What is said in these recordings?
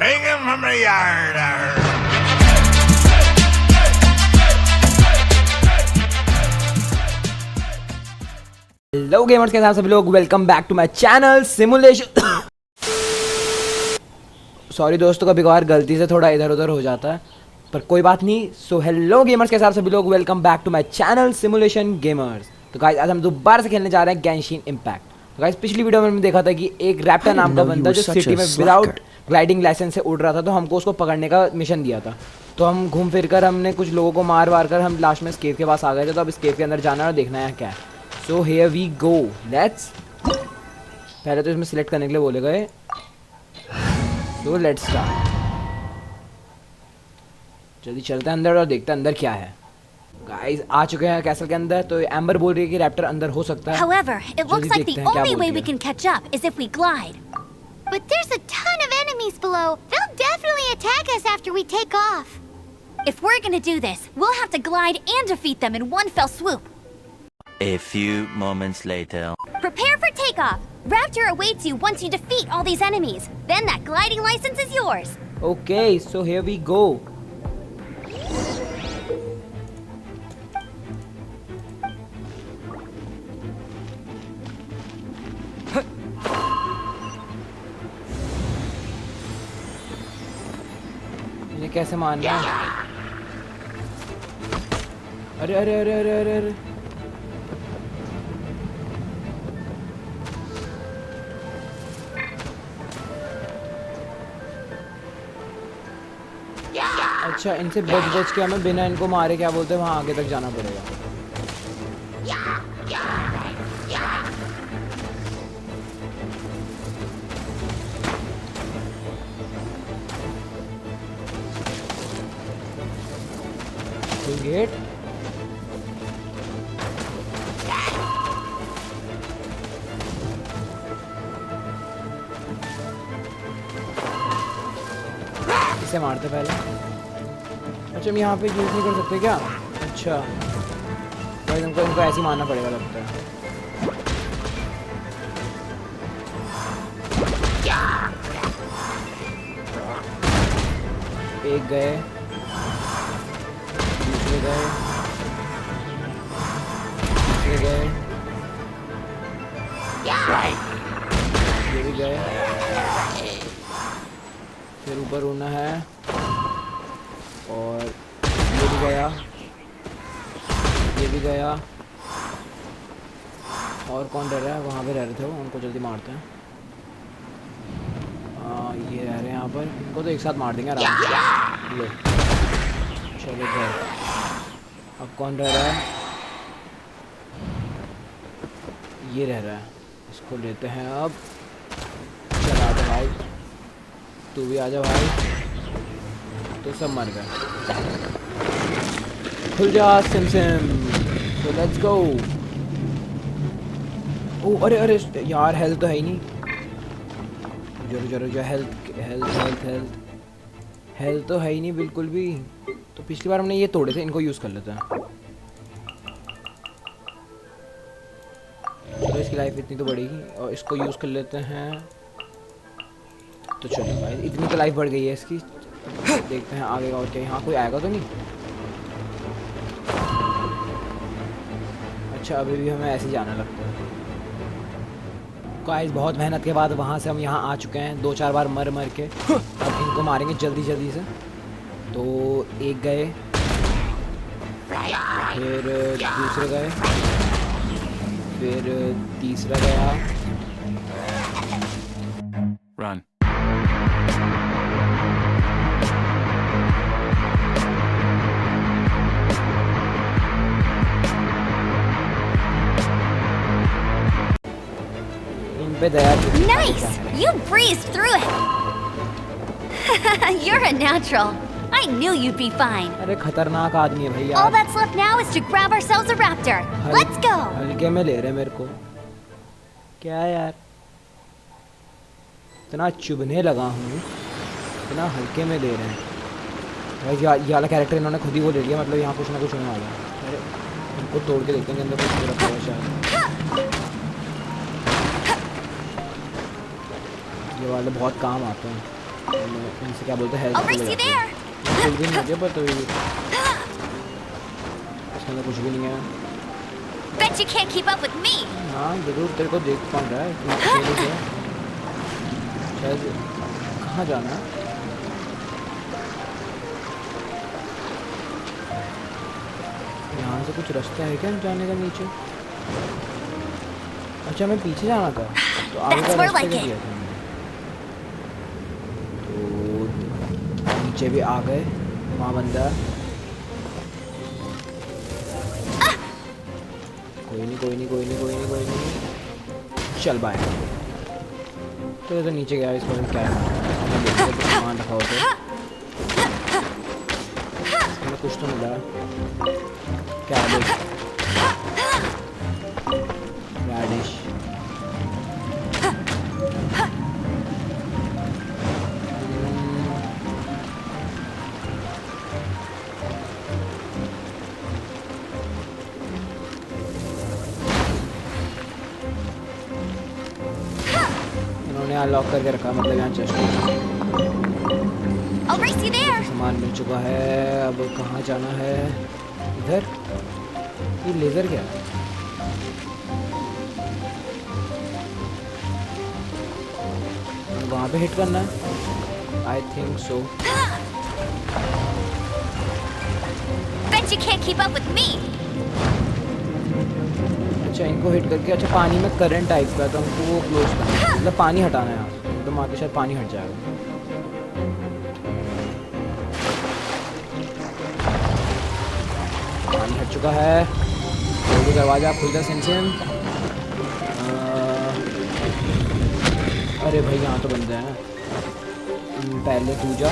Bring him from the yard. Hello gamers के साथ सभी लोग welcome back to my channel Simulation. Sorry दोस्तों, कभी कभार गलती से थोड़ा इधर उधर हो जाता है, पर कोई बात नहीं। सो हेलो गेमर्स के साथ सभी लोग welcome back to my channel Simulation Gamers. तो गाइस आज हम दोबारा से खेलने जा रहे हैं गेंशिन इम्पैक्ट। तो गाइस पिछली वीडियो में हमने देखा था कि एक रैप्टर नाम का बंदा जो सिटी में विदाउट ग्लाइडिंग लाइसेंस से उड़ रहा था, तो हमको उसको पकड़ने का मिशन दिया था। तो हम घूम फिर कर हमने कुछ लोगों को मार वार कर हम लास्ट में इस केव के पास आ गए थे। तो अब इस केव के अंदर जाना है और देखना है क्या है। So here we go, let's. पहले तो इसमें सिलेक्ट करने के लिए बोले गए, सो लेट्स स्टार्ट। जल्दी चलते हैं अंदर और देखते हैं अंदर क्या है। गाइस आ चुके हैं कैसल के अंदर। तो एम्बर बोल रही है कि रैप्टर अंदर हो सकता है। However, it looks like the only way we can catch up is if we glide. But there's a ton of enemies below. They'll definitely attack us after we take off. If we're gonna do this, we'll have to glide and defeat them in one fell swoop. A few moments later. Prepare for takeoff. Raptor awaits you once you defeat all these enemies. Then that gliding license is yours. Okay, so here we go. ये कैसे मारना है? अरे अरे अरे अरे अरे अरे अच्छा, इनसे बच बच के हमें बिना इनको मारे क्या बोलते हैं वहाँ आगे तक जाना पड़ेगा। गेट इसे मारते पहले। अच्छा हम यहाँ पे यूज नहीं कर सकते क्या? अच्छा भाई इनको ऐसे ही मारना पड़ेगा लगता है। एक गए, दूसरे गए, तीसरे गए, ये भी गए। फिर ऊपर उड़ना है और ये भी गया, ये भी गया। और कौन रह रहा है? वहाँ पे रह रहे थे वो, उनको जल्दी मारते हैं। ये रह रहे हैं यहाँ पर, इनको तो एक साथ मार देंगे आराम से। लो चलो गए। अब कौन रह रहा है? ये रह रहा है, इसको लेते हैं अब। चल आजा भाई, तू भी आजा भाई। तो सब मर गए। खुल जा सिम सिम। तो लेट्स गो। ओ अरे अरे यार, हेल्थ तो है ही नहीं। जरूर जरूर जो health health health health health तो है ही नहीं बिल्कुल भी। तो पिछली बार हमने ये तोड़े थे, इनको यूज़ कर लेते हैं। चलो इसकी लाइफ इतनी तो बढ़ेगी और इसको यूज़ कर लेते हैं। तो चलो भाई, इतनी तो लाइफ बढ़ गई है इसकी। देखते हैं आगे और क्या। यहाँ कोई आएगा तो नहीं? अच्छा अभी भी हमें ऐसे जाना लगता है। गाइस बहुत मेहनत के बाद वहाँ से हम यहाँ आ चुके हैं, 2-4 बार मर मर के। अब इनको मारेंगे जल्दी जल्दी से। तो एक गए, फिर दूसरे गए, फिर तीसरा गया। Run. इन पे दया। Nice! You breezed through it. You're a natural. I knew you'd be fine. अरे खतरनाक आदमी है भाई All यार। that's left now is to grab ourselves a raptor. Let's go. हल्के में ले रहे मेरे को। क्या यार, इतना चुभने लगा हूँ, इतना हल्के में ले रहे हैं भाई। ये वाला कैरेक्टर इन्होंने खुद ही वो ले लिया, मतलब यहाँ कुछ ना कुछ होने वाला है। अरे इनको तोड़ के देखते हैं अंदर कुछ रखा हुआ शायद। ये वाले बहुत काम आते हैं। इनसे क्या बोलते हैं, I'll race you there. कुछ भी नहीं है पर तो इसमें तो कुछ भी नहीं है। Bet you can't keep up with me. हाँ जरूर तेरे को देख कौन रहा है इतना अकेले से। शायद कहाँ जाना है? यहाँ से कुछ रास्ता है क्या जाने का नीचे? अच्छा मैं पीछे जाना था तो आगे का रास्ता क्या दिया था? तो नीचे भी आ गए, वहाँ बंदा। कोई नहीं कोई नहीं कोई नहीं कोई नहीं कोई नहीं, चल बाय। तो नीचे गया, इसको क्या है सामान रखा होता है, इसमें कुछ तो मिला क्या है? रेडिश। लॉक करके रखा, मतलब यहाँ चेस्ट सामान मिल चुका है। अब कहाँ जाना है? इधर। ये लेजर क्या है? वहाँ पे हिट करना है आई थिंक सो। अच्छा इनको हिट करके, अच्छा पानी में करंट टाइप का, तो हमको वो क्लोज करना है, मतलब पानी हटाना है यहाँ से, एकदम आगे शायद पानी हट जाएगा। पानी हट चुका है, तो दरवाजा खुल जा सिम। अरे भाई यहाँ तो बंदे हैं। पहले तू जा,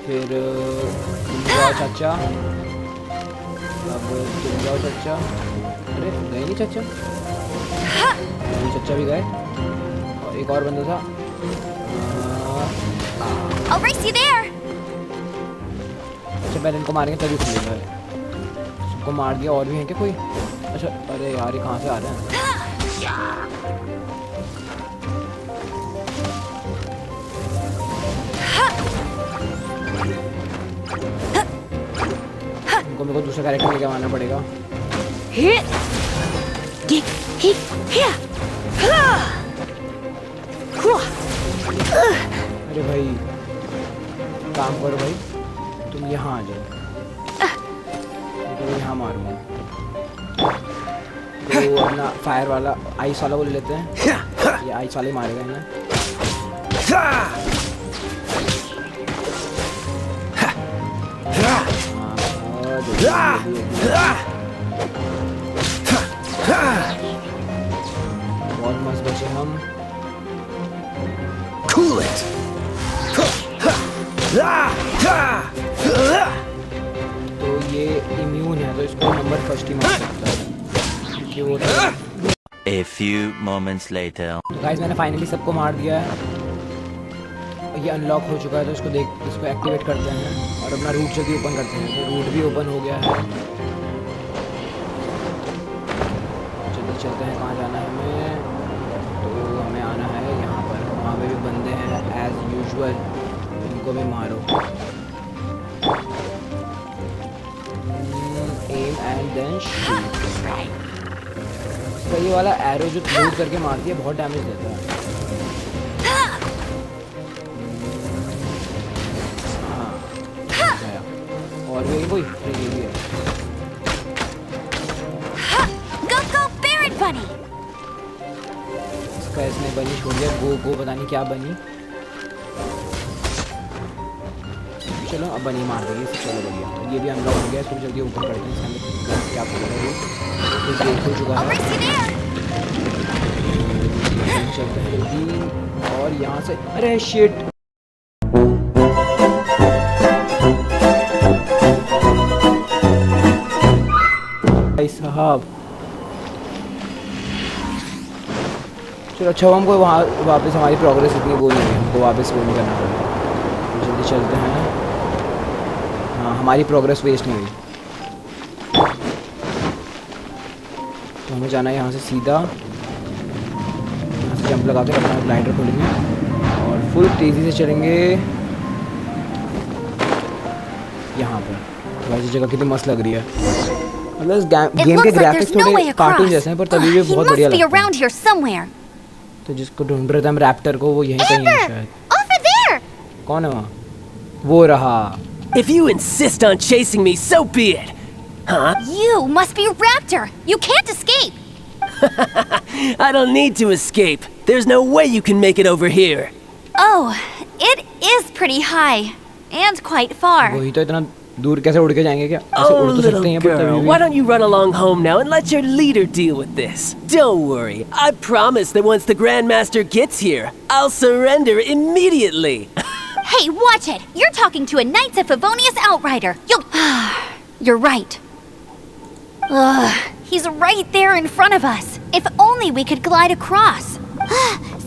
फिर तुम जाओ चाचा, अब तुम जाओ चाचा। अरे गए नहीं चाचा, चाचा भी गए, और एक और बंदा था। अच्छा पहले इनको मारेंगे तभी खुलेगा। सबको मार दिया, और भी हैं क्या कोई? अच्छा अरे यार ये कहाँ से आ रहे हैं? इनको मेरे को दूसरा कैरेक्टर लेके आना पड़ेगा। अरे भाई काम करो भाई, तुम यहाँ आ जाओ, तो यहाँ मारूंगा। तो अपना फायर वाला आइस वाला वो ले लेते हैं, ये आइस वाले मारेगा इन्हें। बहुत मस्त बचे हम। Cool it. तो ये इम्यून है, तो इसको नंबर फर्स्ट ही मार सकता है क्योंकि वो A few moments later. तो गाइस मैंने फाइनली सबको मार दिया है, ये अनलॉक हो चुका है। तो इसको एक्टिवेट करते हैं और अपना रूट जल्दी ओपन करते हैं। तो रूट भी ओपन हो गया है। जल्दी चलते हैं, कहाँ जाना है हमें? तो हमें आना है यहाँ पर, वहाँ पे भी बंदे हैं एज यूजुअल, इनको भी मारो। Aim and then shoot. इसका ये वाला एरो जो थ्रो करके मारती है बहुत डैमेज देता है। और भी कोई ये भी है। इसका इसने बनी छोड़ दिया, गो पता नहीं क्या बनी। चलो अब बनी मार देगी, चलो बढ़िया। ये भी अनलॉक हो गया, इसको जल्दी ऊपर करते हैं। इसके अंदर क्या बोल रहा है, तो गेट हो चुका है। चलते हैं जल्दी, और यहाँ से अरे शिट, साहब। चलो अच्छा हमको वहाँ वापस हमारी प्रोग्रेस इतनी वो नहीं है, हमको वापस वो नहीं करना पड़ेगा। तो जल्दी चलते हैं। हाँ हमारी प्रोग्रेस वेस्ट नहीं हुई। तो हमें जाना है यहाँ से सीधा, यहाँ से जंप लगा के अपना ग्लाइडर खोलेंगे और फुल तेज़ी से चलेंगे यहाँ पर। वैसे जगह कितनी मस्त लग रही है। मतलब इस गेम के ग्राफिक्स थोड़े कार्टून जैसे हैं पर तभी भी बहुत बढ़िया लगते हैं। तो जिसको ढूंढ रहे थे हम रैप्टर को, वो यहीं कहीं है शायद। कौन है वहाँ? वो रहा। If you insist on chasing me, so be it. Huh? You must be Raptor. You can't escape. I don't need to escape. There's no way you can make it over here. Oh, it is pretty high and quite far. वही तो, इतना दूर कैसे उड़ के जाएंगे क्या? ऐसे Oh, उड़ तो little सकते हैं पर girl, तभी why भी। don't you run along home now and let your leader deal with this? Don't worry. I promise that once the Grandmaster gets here, I'll surrender immediately. Hey, watch it. You're talking to a Knights of Favonius outrider. You're right. Ugh, he's right there in front of us. If only we could glide across.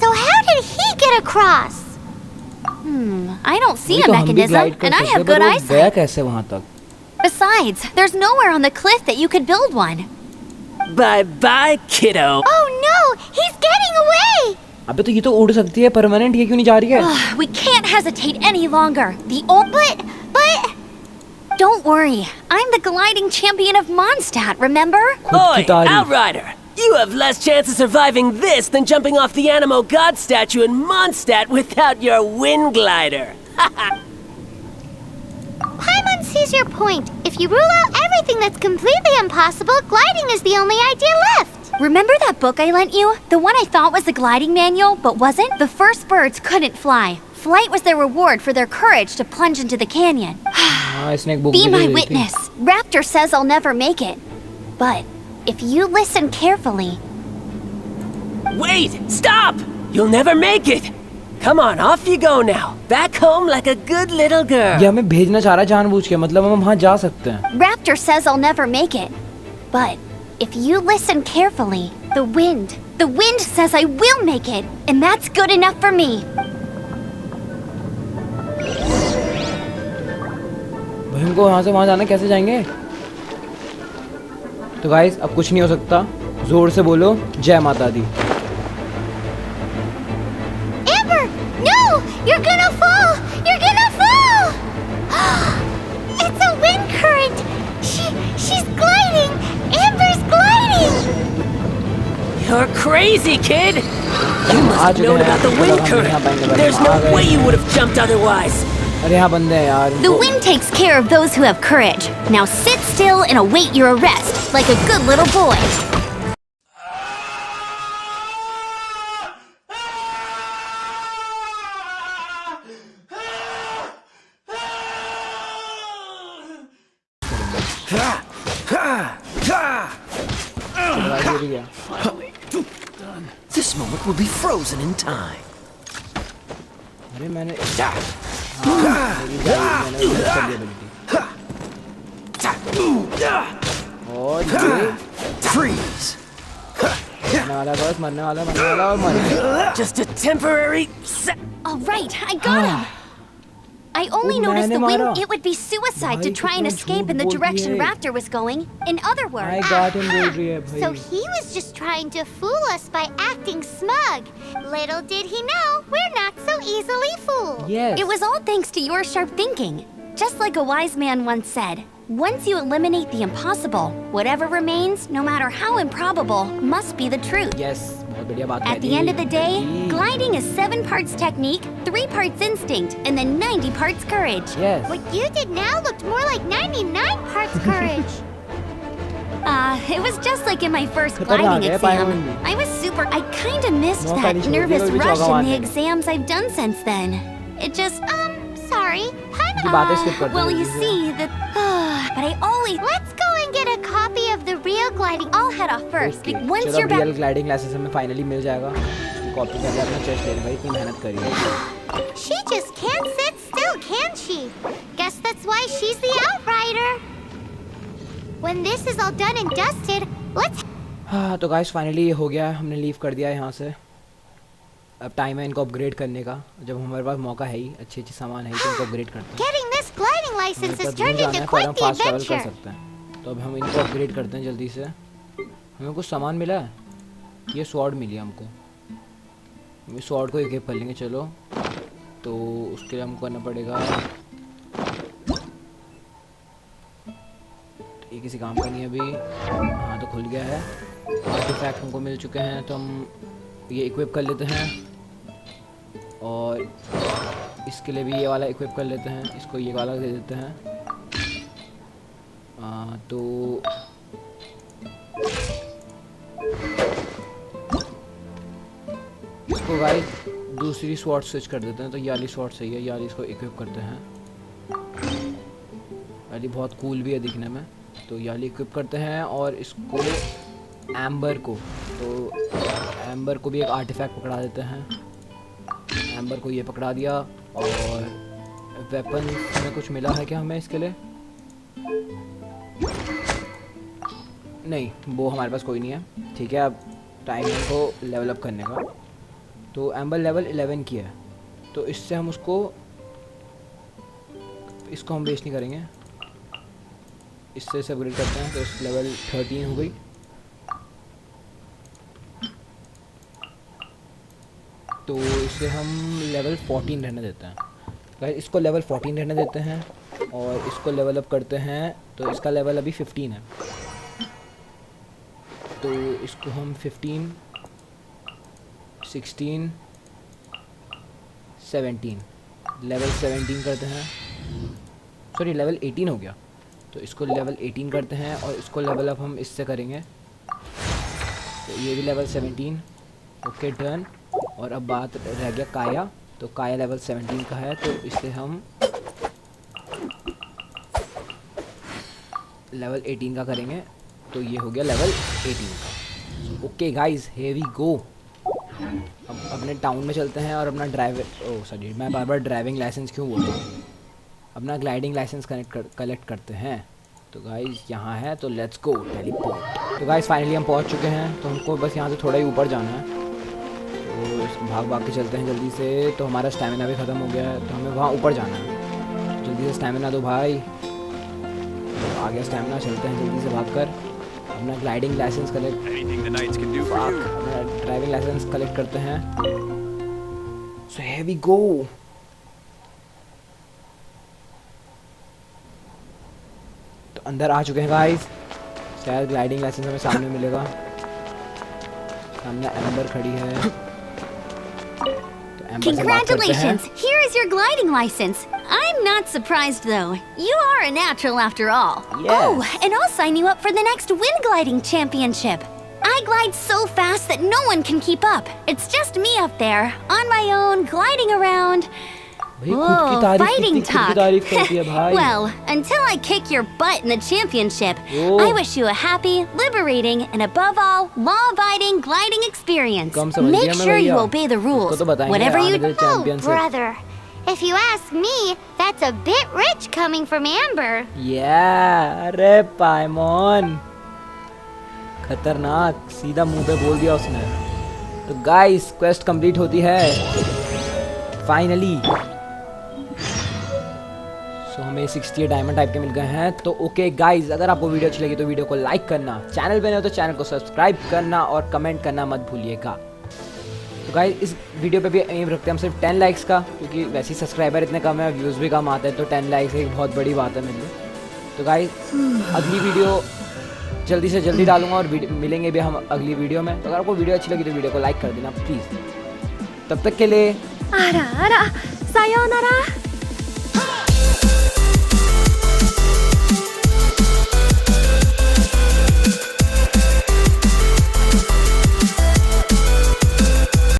So how did he get across? I don't see a mechanism, and I have good eyesight. गया कैसे वहाँ तक? Besides, there's nowhere on the cliff that you could build one. Bye-bye, kiddo. Oh no, he's getting away! अबे तो ये तो उड़ सकती है परमानेंट, ये क्यों नहीं जा रही है? We can't hesitate any longer. But... Don't worry, I'm the gliding champion of Mondstadt, remember? Oi, Outrider! You have less chance of surviving this than jumping off the Animo God statue in Mondstadt without your wind glider. Paimon sees your point. If you rule out everything that's completely impossible, gliding is the only idea left. Remember that book I lent you? The one I thought was the gliding manual, but wasn't? The first birds couldn't fly. Flight was their reward for their courage to plunge into the canyon. Be my witness. Raptor says I'll never make it. But if you listen carefully... Wait! Stop! You'll never make it! Come on, off you go now. Back home like a good little girl. ये हमें भेजना चाह रहा है जानबूझ के, मतलब हम वहाँ जा सकते हैं। Raptor says I'll never make it. But if you listen carefully, the wind says I will make it, and that's good enough for me. भाई हमको यहाँ से वहाँ जाना, कैसे जाएंगे? तो गाइस अब कुछ नहीं हो सकता, जोर से बोलो जय माता दी। Amber, no! You're gonna fall! You're gonna fall! It's a wind current. She's gliding. Amber's gliding. You're crazy, kid! You must have known about the wind current. There's no way you would have jumped otherwise. अरे यहाँ बंदे हैं यार। The wind takes care of those who have courage. Now sit still and await your arrest, like a good little boy. This moment will be frozen in time. अरे मैंने और Freeze! मरने वाला और मर गया। Just a temporary All right, I got him. I only noticed the wind. It would be suicide to try and escape in the direction Raptor was going. In other words, I got him बोल रही है भाई। so he was just trying to fool us by acting smug. Little did he know, we're not so easily fooled. Yes. It was all thanks to your sharp thinking. Just like a wise man once said, once you eliminate the impossible, whatever remains, no matter how improbable, must be the truth. Yes, बहुत बढ़िया बात At the end of the day, gliding is 7 parts technique, 3 parts instinct, and then 90 parts courage. Yes. What you did now looked more like 99 parts courage. It was just like in my first gliding exam. I was super... I kinda missed that nervous rush in the exams I've done since then. It just... sorry. Well, you see, but I always... Let's go and get a copy of the real gliding. I'll head off first. Once you're back... real gliding licence हमें finally मिल जाएगा। Copy करके अपना chest लेने भाई, इतनी मेहनत करी है। She just can't sit still, can she? Guess that's why she's the outrider. When this is all done and dusted, let's... हाँ तो गाइस फाइनली ये हो गया है, हमने लीव कर दिया है यहाँ से। अब टाइम है इनको अपग्रेड करने का। जब हमारे पास मौका है ही, अच्छे सामान है तो इनको अपग्रेड करते हैं। Getting this gliding license has turned into quite the adventure. तो अब हम इनको अपग्रेड करते हैं जल्दी से। हमें कुछ सामान मिला है, ये स्वॉर्ड मिली हमको। ये स्वॉर्ड को इक्विप कर लेंगे। चलो तो उसके लिए हमको करना पड़ेगा, ये किसी काम का नहीं है अभी। हाँ तो खुल गया है। आर्टिफैक्ट हमको मिल चुके हैं, तो हम ये इक्विप कर लेते हैं, और इसके लिए भी ये वाला इक्विप कर लेते हैं, इसको ये वाला दे देते हैं। तो इसको गाइस दूसरी स्वॉर्ड स्विच कर देते हैं, तो ये वाली स्वॉर्ड सही है, ये वाली इसको इक्विप करते हैं। वाली बहुत कूल भी है दिखने में, तो ये वाली इक्विप करते हैं। और इसको एम्बर को, तो एम्बर को भी एक आर्टिफैक्ट पकड़ा देते हैं। एम्बर को ये पकड़ा दिया। और वेपन में कुछ मिला है क्या हमें इसके लिए? नहीं, वो हमारे पास कोई नहीं है। ठीक है, अब टाइम है को लेवल अप करने का। तो एम्बर लेवल 11 की है, तो इससे हम इसको हम वेस्ट नहीं करेंगे, इससे से अपग्रेड करते हैं। तो इस लेवल 13 हो गई। तो इसे हम लेवल 14 रहने देते हैं। गाइस इसको लेवल 14 रहने देते हैं और इसको लेवल अप करते हैं। तो इसका लेवल अभी 15 है, तो इसको हम 15, 16, 17 लेवल 17 करते हैं। सॉरी, लेवल 18 हो गया, तो इसको लेवल 18 करते हैं और इसको लेवल अप हम इससे करेंगे। तो ये भी लेवल 17। Okay done. और अब बात रह गया काया, तो काया लेवल 17 का है, तो इससे हम लेवल 18 का करेंगे। तो ये हो गया लेवल 18 का। Okay guys, here we go. अब अपने टाउन में चलते हैं और अपना सॉरी मैं बार बार ड्राइविंग लाइसेंस क्यों बोलता हूँ, अपना ग्लाइडिंग लाइसेंस कलेक्ट करते हैं। तो गाइज यहाँ है, तो लेट्स गो टेलीपोर्ट। तो गाइज फाइनली हम पहुँच चुके हैं, तो हमको बस यहाँ से थोड़ा ही ऊपर जाना है। तो भाग के चलते हैं जल्दी से। तो हमारा स्टैमिना भी ख़त्म हो गया है, तो हमें वहाँ ऊपर जाना है। जल्दी से स्टैमिना दो भाई। तो आ गया स्टैमिना, चलते हैं जल्दी से भागकर अपना ग्लाइडिंग लाइसेंस कलेक्ट, अपना ड्राइविंग लाइसेंस कलेक्ट करते हैं। So here we go. तो अंदर आ चुके हैं गाइस। शायद ग्लाइडिंग लाइसेंस हमें सामने मिलेगा। सामने एम्बर खड़ी है, तो एम्बर से बात करते हैं। Congratulations! Here is your gliding license. I'm not surprised though. You are a natural after all. Yes. Oh, and I'll sign you up for the next wind gliding championship. I glide so fast that no one can keep up. It's just me up there, on my own, gliding around. Whoa, fighting talk. Well, until I kick your butt in the championship, I wish you a happy, liberating, and above all, law-abiding gliding experience. Make sure you obey the rules. Whatever you do. Oh, brother. If you ask me, that's a bit rich coming from Amber. Yeah, अरे पाइमोन, खतरनाक, सीधा मुंह पे बोल दिया उसने। तो guys quest complete होती है फाइनली। सो हमें 68 डायमंड टाइप के मिल गए हैं। तो ओके गाइज, अगर आपको वीडियो अच्छी लगी तो वीडियो को लाइक करना, चैनल पे नए हो तो चैनल को सब्सक्राइब करना और कमेंट करना मत भूलिएगा। तो गाइज इस वीडियो पे भी एम रखते हैं हम सिर्फ 10 लाइक्स का, क्योंकि वैसे ही सब्सक्राइबर इतने कम है, व्यूज़ भी कम आते हैं, तो 10 लाइक्स एक बहुत बड़ी बात है मेरे लिए। तो गाइज अगली वीडियो जल्दी से जल्दी डालूंगा और मिलेंगे भी हम अगली वीडियो में। तो अगर आपको वीडियो अच्छी लगी तो वीडियो को लाइक कर देना प्लीज़। तब तक के लिए Ara, ara, sayonara.